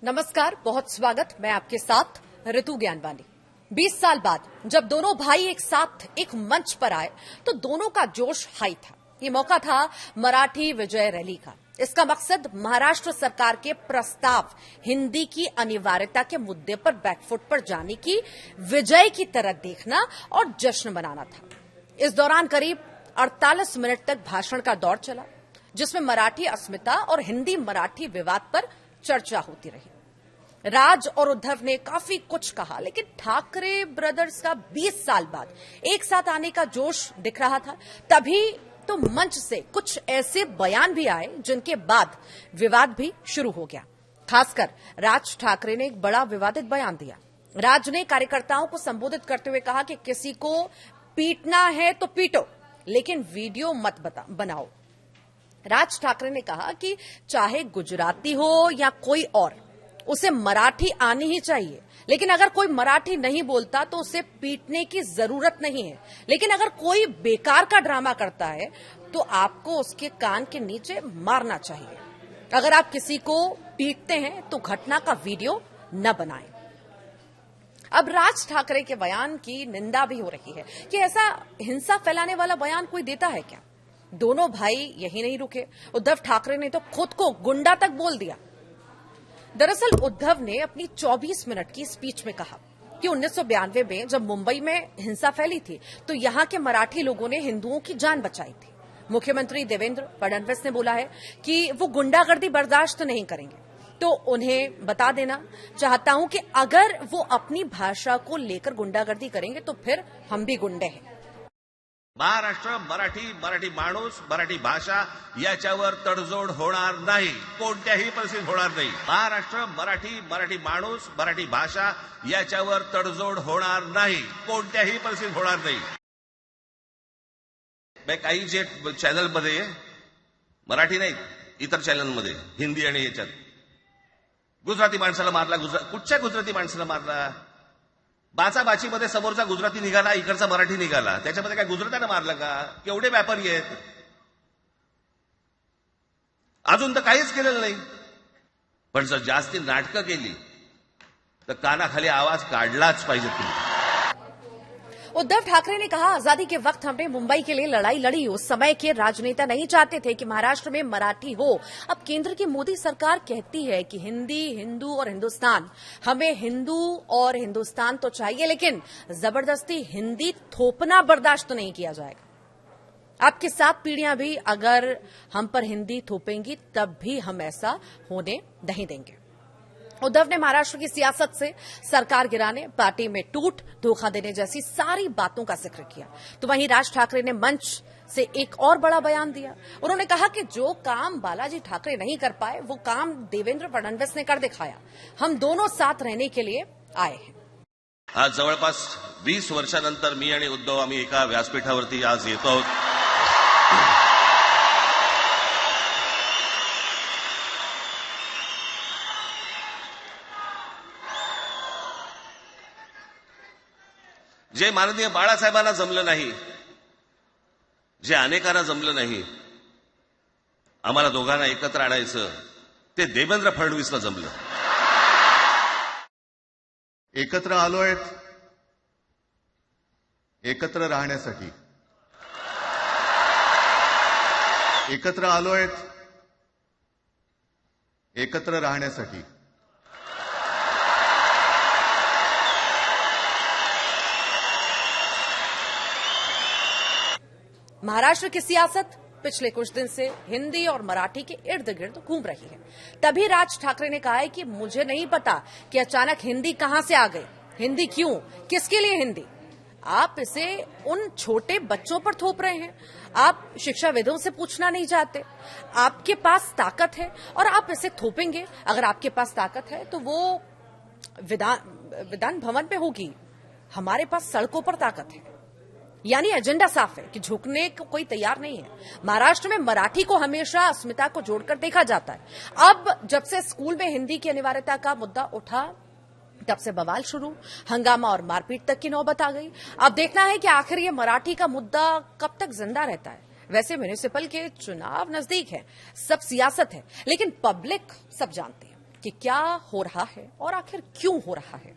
नमस्कार, बहुत स्वागत। मैं आपके साथ ऋतु ज्ञानवानी। 20 साल बाद जब दोनों भाई एक साथ एक मंच पर आए तो दोनों का जोश हाई था। ये मौका था मराठी विजय रैली का। इसका मकसद महाराष्ट्र सरकार के प्रस्ताव हिंदी की अनिवार्यता के मुद्दे पर बैकफुट पर जाने की विजय की तरह देखना और जश्न मनाना था। इस दौरान करीब 48 मिनट तक भाषण का दौर चला, जिसमें मराठी अस्मिता और हिंदी मराठी विवाद पर चर्चा होती रही। राज और उद्धव ने काफी कुछ कहा, लेकिन ठाकरे ब्रदर्स का 20 साल बाद एक साथ आने का जोश दिख रहा था। तभी तो मंच से कुछ ऐसे बयान भी आए जिनके बाद विवाद भी शुरू हो गया। खासकर राज ठाकरे ने एक बड़ा विवादित बयान दिया। राज ने कार्यकर्ताओं को संबोधित करते हुए कहा कि किसी को पीटना है तो पीटो, लेकिन वीडियो मत बनाओ। राज ठाकरे ने कहा कि चाहे गुजराती हो या कोई और, उसे मराठी आनी ही चाहिए, लेकिन अगर कोई मराठी नहीं बोलता तो उसे पीटने की जरूरत नहीं है। लेकिन अगर कोई बेकार का ड्रामा करता है तो आपको उसके कान के नीचे मारना चाहिए। अगर आप किसी को पीटते हैं तो घटना का वीडियो न बनाएं। अब राज ठाकरे के बयान की निंदा भी हो रही है कि ऐसा हिंसा फैलाने वाला बयान कोई देता है क्या। दोनों भाई यही नहीं रुके, उद्धव ठाकरे ने तो खुद को गुंडा तक बोल दिया। दरअसल उद्धव ने अपनी 24 मिनट की स्पीच में कहा कि 1992 में जब मुंबई में हिंसा फैली थी तो यहां के मराठी लोगों ने हिंदुओं की जान बचाई थी। मुख्यमंत्री देवेंद्र फडणवीस ने बोला है कि वो गुंडागर्दी बर्दाश्त नहीं करेंगे। तो उन्हें बता देना चाहता हूं कि अगर वो अपनी भाषा को लेकर गुंडागर्दी करेंगे तो फिर हम भी गुंडे हैं। महाराष्ट्र मराठी माणूस, मराठी भाषा याच्यावर तडजोड होणार नाही, कोणत्याही परिस्थितीत होणार नाही। महाराष्ट्र मराठी माणूस, मराठी भाषा याच्यावर तडजोड होणार नाही, कोणत्याही परिस्थितीत होणार नाही। मैं काही जे चॅनलमध्ये मराठी नाही इतर चॅनलमध्ये हिंदी आणि याच्यात गुजराती माणसाला मारला, कुठच्या गुजराती माणसाला मारला? बाचाबाचीमध्ये समोरचा गुजराती निघाला, इकडचा मराठी निघाला, त्याच्यामध्ये काय गुजरात्यानं मारलं का? केवढे व्यापारी आहेत, अजून तर काहीच केलेलं नाही। पण जर जास्ती नाटकं केली तर कानाखाली आवाज काढलाच पाहिजे तुम्ही। उद्धव ठाकरे ने कहा, आजादी के वक्त हमने मुंबई के लिए लड़ाई लड़ी। उस समय के राजनेता नहीं चाहते थे कि महाराष्ट्र में मराठी हो। अब केंद्र की मोदी सरकार कहती है कि हिंदी, हिंदू और हिंदुस्तान। हमें हिंदू और हिंदुस्तान तो चाहिए, लेकिन जबरदस्ती हिंदी थोपना बर्दाश्त नहीं किया जाएगा। आपकी 7 पीढ़ियां भी अगर हम पर हिंदी थोपेंगी तब भी हम ऐसा होने नहीं देंगे। उद्धव ने महाराष्ट्र की सियासत से सरकार गिराने, पार्टी में टूट, धोखा देने जैसी सारी बातों का जिक्र किया। तो वहीं राज ठाकरे ने मंच से एक और बड़ा बयान दिया। उन्होंने कहा कि जो काम बालाजी ठाकरे नहीं कर पाए वो काम देवेंद्र फडणवीस ने कर दिखाया। हम दोनों साथ रहने के लिए आए हैं। आज जवळपास 20 वर्षानंतर मी आणि उद्धव आम्ही एका व्यासपीठावरती आज येतो आहोत। जे माननीय बाळासाहेबांना जमलं नाही, जे अनेकांना जमलं नाही, आम्हाला दोघांना एकत्र आणायचं, ते देवेंद्र फडणवीसला जमलं। एकत्र आलोय एकत्र राहण्यासाठी, एकत्र आलोय एकत्र राहण्यासाठी। महाराष्ट्र की सियासत पिछले कुछ दिन से हिंदी और मराठी के इर्द गिर्द घूम रही है। तभी राज ठाकरे ने कहा है कि मुझे नहीं पता कि अचानक हिंदी कहां से आ गई, हिंदी क्यों, किसके लिए हिंदी। आप इसे उन छोटे बच्चों पर थोप रहे हैं। आप शिक्षाविदों से पूछना नहीं चाहते। आपके पास ताकत है और आप इसे थोपेंगे। अगर आपके पास ताकत है तो वो विधान भवन पे होगी। हमारे पास सड़कों पर ताकत है। यानी एजेंडा साफ है कि झुकने को कोई तैयार नहीं है। महाराष्ट्र में मराठी को हमेशा अस्मिता को जोड़कर देखा जाता है। अब जब से स्कूल में हिंदी की अनिवार्यता का मुद्दा उठा तब से बवाल शुरू, हंगामा और मारपीट तक की नौबत आ गई। अब देखना है कि आखिर ये मराठी का मुद्दा कब तक जिंदा रहता है। वैसे म्युनिसिपल के चुनाव नजदीक है, सब सियासत है, लेकिन पब्लिक सब जानती है कि क्या हो रहा है और आखिर क्यों हो रहा है।